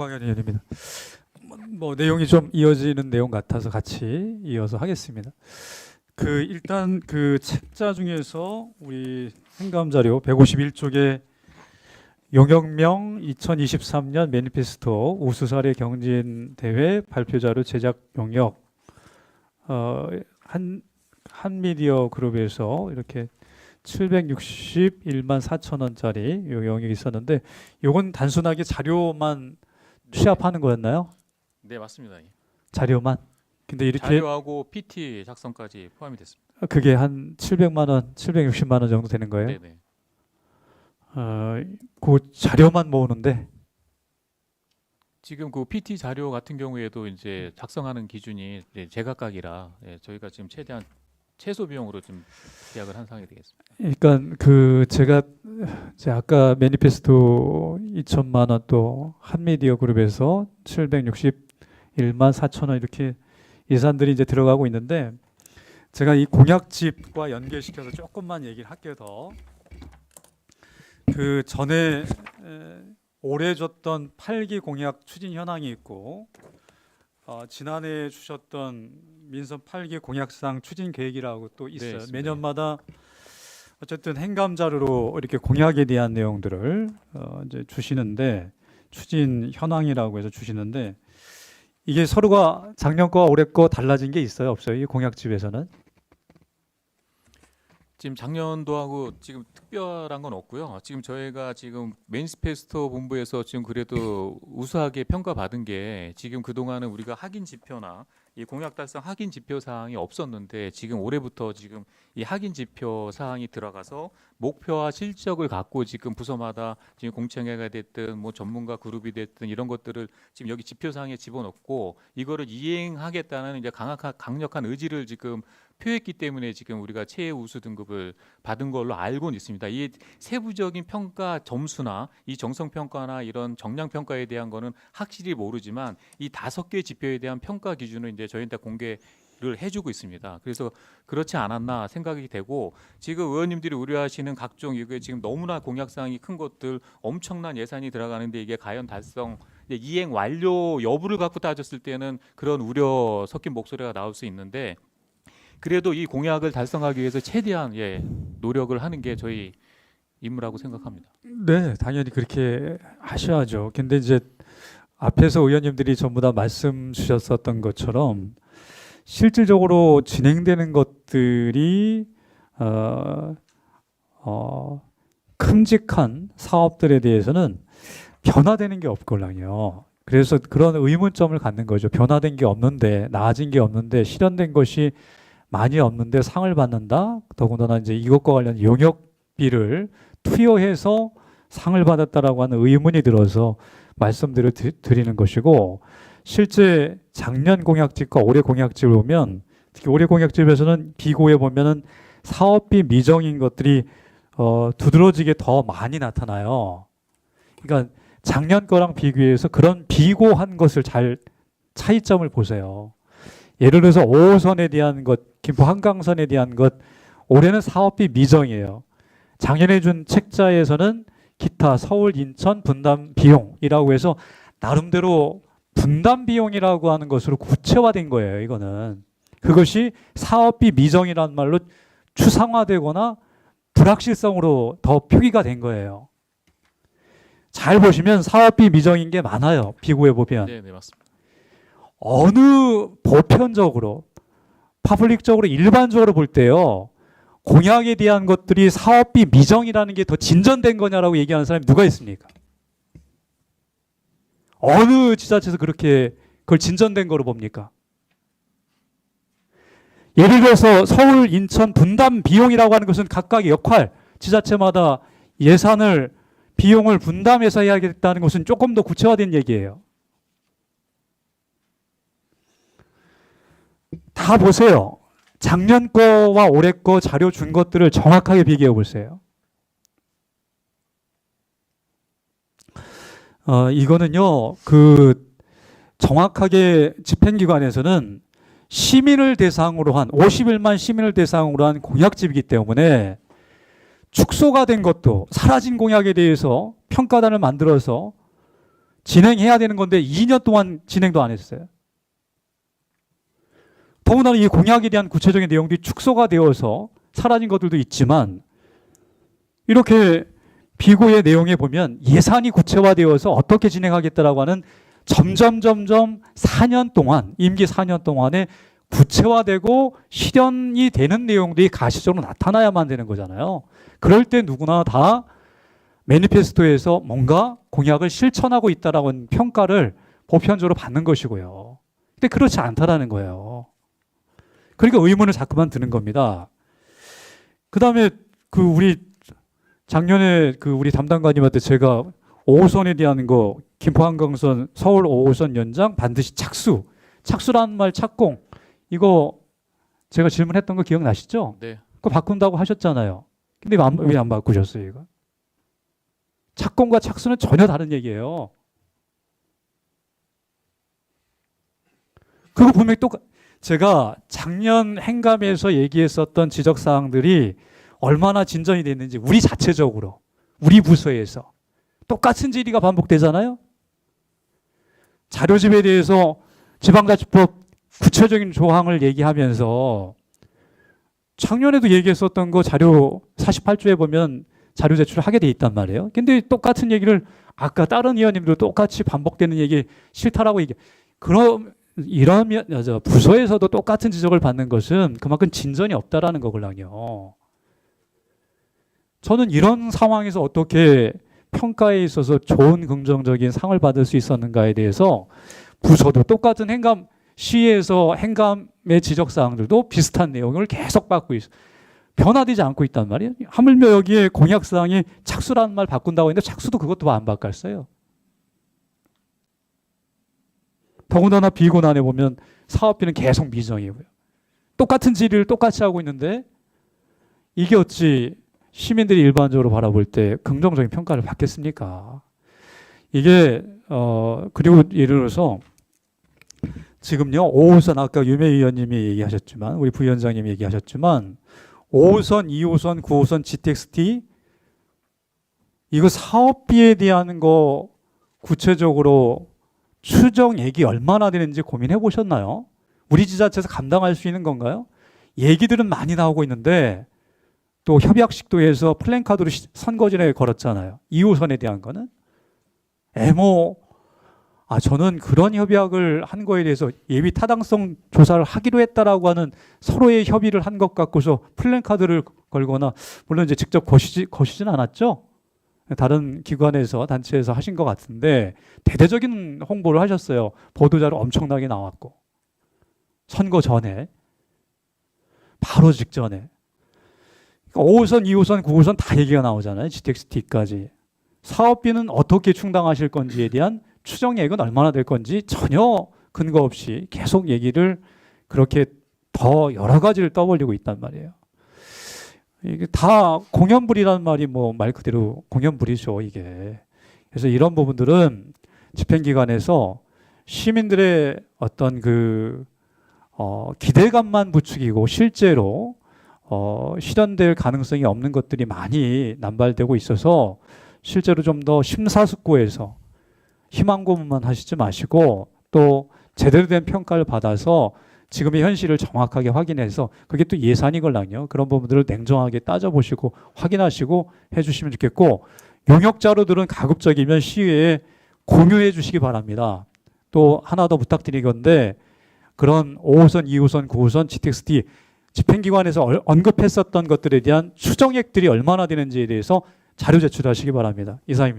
황현 의원입니다. 뭐 내용이 좀 이어지는 내용 같아서 같이 이어서 하겠습니다. 일단 그 책자 중에서 우리 행감 자료 151쪽에 용역명 2023년 매니페스토 우수사례 경진 대회 발표 자료 제작 용역 한미디어 그룹에서 이렇게 761만 4천 원짜리 용역이 있었는데 요건 단순하게 자료만 취합하는 거였나요? 네, 맞습니다. 자료만. 근데 이렇게 자료하고 PT 작성까지 포함이 됐습니다. 그게 한 700만 원, 760만 원 정도 되는 거예요? 네네. 그 자료만 모으는데 지금 그 PT 자료 같은 경우에도 이제 작성하는 기준이 이제 제각각이라 저희가 지금 최대한 최소 비용으로 좀 계약을 한 상황이 되겠습니다. 그러니까 제가 이제 아까 매니페스토 2천만 원 또 한미디어 그룹에서 761만 4천 원 이렇게 예산들이 이제 들어가고 있는데 제가 이 공약집과 연계시켜서 조금만 얘기를 할게요 더. 그 전에 올해 줬던 8기 공약 추진 현황이 있고 지난해 주셨던 민선 8기 공약상 추진 계획이라고 또 있어요. 네, 매년마다 어쨌든 행감 자료로 이렇게 공약에 대한 내용들을 이제 주시는데 추진 현황이라고 해서 주시는데 이게 서로가 작년 거와 올해 거 달라진 게 있어요, 없어요? 이 공약집에서는? 지금 작년도하고 지금 특별한 건 없고요. 지금 저희가 지금 매니페스토 본부에서 지금 그래도 우수하게 평가받은 게 지금 그동안은 우리가 확인 지표나 이 공약 달성 확인 지표 사항이 없었는데 지금 올해부터 지금 이 확인 지표 사항이 들어가서 목표와 실적을 갖고 지금 부서마다 지금 공청회가 됐든 뭐 전문가 그룹이 됐든 이런 것들을 지금 여기 지표 사항에 집어넣고 이거를 이행하겠다는 이제 강력한 의지를 지금 표했기 때문에 지금 우리가 최우수 등급을 받은 걸로 알고는 있습니다. 이 세부적인 평가 점수나 이 정성 평가나 이런 정량 평가에 대한 거는 확실히 모르지만 이 5개 지표에 대한 평가 기준을 이제 저희한테 공개를 해주고 있습니다. 그래서 그렇지 않았나 생각이 되고 지금 의원님들이 우려하시는 각종 이게 지금 너무나 공약사항이 큰 것들 엄청난 예산이 들어가는데 이게 과연 달성 이행 완료 여부를 갖고 따졌을 때는 그런 우려 섞인 목소리가 나올 수 있는데 그래도 이 공약을 달성하기 위해서 최대한 노력을 하는 게 저희 임무라고 생각합니다. 네, 당연히 그렇게 하셔야죠. 근데 이제 앞에서 의원님들이 전부 다 말씀 주셨었던 것처럼 실질적으로 진행되는 것들이 큼직한 사업들에 대해서는 변화되는 게 없걸랑요. 그래서 그런 의문점을 갖는 거죠. 변화된 게 없는데, 나아진 게 없는데, 실현된 것이 많이 없는데 상을 받는다. 더군다나 이제 이것과 관련 용역비를 투여해서 상을 받았다라고 하는 의문이 들어서 말씀드려 드리는 것이고, 실제 작년 공약집과 올해 공약집을 보면 특히 올해 공약집에서는 비고에 보면은 사업비 미정인 것들이 두드러지게 더 많이 나타나요. 그러니까 작년 거랑 비교해서 그런 비고한 것을 잘 차이점을 보세요. 예를 들어서 5호선에 대한 것, 김포 한강선에 대한 것, 올해는 사업비 미정이에요. 작년에 준 책자에서는 기타 서울, 인천 분담 비용이라고 해서 나름대로 분담 비용이라고 하는 것으로 구체화된 거예요. 이거는 그것이 사업비 미정이라는 말로 추상화되거나 불확실성으로 더 표기가 된 거예요. 잘 보시면 사업비 미정인 게 많아요. 비고에 보면. 네, 맞습니다. 어느 보편적으로 파블릭적으로 일반적으로 볼 때요 공약에 대한 것들이 사업비 미정이라는 게 더 진전된 거냐라고 얘기하는 사람이 누가 있습니까? 어느 지자체에서 그렇게 그걸 진전된 거로 봅니까? 예를 들어서 서울, 인천 분담 비용이라고 하는 것은 각각의 역할 지자체마다 예산을 비용을 분담해서 해야겠다는 것은 조금 더 구체화된 얘기예요. 다 보세요. 작년 거와 올해 거 자료 준 것들을 정확하게 비교해 보세요. 이거는요, 정확하게 집행기관에서는 시민을 대상으로 한 51만 시민을 대상으로 한 공약집이기 때문에 축소가 된 것도 사라진 공약에 대해서 평가단을 만들어서 진행해야 되는 건데 2년 동안 진행도 안 했어요. 더군다나 이 공약에 대한 구체적인 내용들이 축소가 되어서 사라진 것들도 있지만 이렇게 비고의 내용에 보면 예산이 구체화되어서 어떻게 진행하겠다라고 하는 점점 4년 동안, 임기 4년 동안에 구체화되고 실현이 되는 내용들이 가시적으로 나타나야만 되는 거잖아요. 그럴 때 누구나 다 매니페스토에서 뭔가 공약을 실천하고 있다라고 하는 평가를 보편적으로 받는 것이고요. 근데 그렇지 않다라는 거예요. 그러니까 의문을 자꾸만 드는 겁니다. 그 다음에 우리 작년에 우리 담당관님한테 제가 5호선에 대한 거, 김포한강선 서울 5호선 연장 반드시 착수라는 말 착공, 이거 제가 질문했던 거 기억나시죠? 네. 그거 바꾼다고 하셨잖아요. 근데 왜 안 바꾸셨어요, 이거? 착공과 착수는 전혀 다른 얘기예요. 그거 분명히 제가 작년 행감에서 얘기했었던 지적사항들이 얼마나 진전이 됐는지 우리 자체적으로, 우리 부서에서 똑같은 질의가 반복되잖아요. 자료집에 대해서 지방자치법 구체적인 조항을 얘기하면서 작년에도 얘기했었던 거 자료 48조에 보면 자료 제출을 하게 돼 있단 말이에요. 근데 똑같은 얘기를 아까 다른 의원님도 똑같이 반복되는 얘기 싫다라고 그럼 이러면 부서에서도 똑같은 지적을 받는 것은 그만큼 진전이 없다라는 거거든요. 저는 이런 상황에서 어떻게 평가에 있어서 좋은 긍정적인 상을 받을 수 있었는가에 대해서 부서도 똑같은 행감, 시에서 행감의 지적사항들도 비슷한 내용을 계속 받고 있어요. 변화되지 않고 있단 말이에요. 하물며 여기에 공약사항이 착수라는 말 바꾼다고 했는데 착수도 그것도 안 바꿨어요. 더군다나 비고난에 보면 사업비는 계속 미정이고요. 똑같은 질의를 똑같이 하고 있는데 이게 어찌 시민들이 일반적으로 바라볼 때 긍정적인 평가를 받겠습니까? 이게 그리고 예를 들어서 지금요 5호선 아까 유매 의원님이 얘기하셨지만 우리 부위원장님이 얘기하셨지만 5호선, 2호선, 9호선 GTX-T 이거 사업비에 대한 거 구체적으로 추정액이 얼마나 되는지 고민해 보셨나요? 우리 지자체에서 감당할 수 있는 건가요? 얘기들은 많이 나오고 있는데 또 협약식도에서 플랜카드로 선거진에 걸었잖아요. 2호선에 대한 거는. 저는 그런 협약을 한 거에 대해서 예비 타당성 조사를 하기로 했다라고 하는 서로의 협의를 한 것 같고서 플랜카드를 걸거나 물론 이제 직접 거시진 않았죠. 다른 기관에서 단체에서 하신 것 같은데 대대적인 홍보를 하셨어요. 보도자료 엄청나게 나왔고 선거 전에 바로 직전에 5호선, 2호선, 9호선 다 얘기가 나오잖아요. GTX-T까지. 사업비는 어떻게 충당하실 건지에 대한 추정액은 얼마나 될 건지 전혀 근거 없이 계속 얘기를 그렇게 더 여러 가지를 떠벌리고 있단 말이에요. 이게 다 공연불이라는 말이 말 그대로 공연불이죠, 이게. 그래서 이런 부분들은 집행기관에서 시민들의 어떤 기대감만 부추기고 실제로 실현될 가능성이 없는 것들이 많이 남발되고 있어서 실제로 좀 더 심사숙고해서 희망 고문만 하시지 마시고 또 제대로 된 평가를 받아서 지금의 현실을 정확하게 확인해서 그게 또 예산이걸랑요. 그런 부분들을 냉정하게 따져보시고 확인하시고 해주시면 좋겠고 용역 자료들은 가급적이면 시의회에 공유해 주시기 바랍니다. 또 하나 더 부탁드리건데 그런 5호선, 2호선, 9호선, GTX-T 집행기관에서 언급했었던 것들에 대한 추정액들이 얼마나 되는지에 대해서 자료 제출하시기 바랍니다. 이상입니다.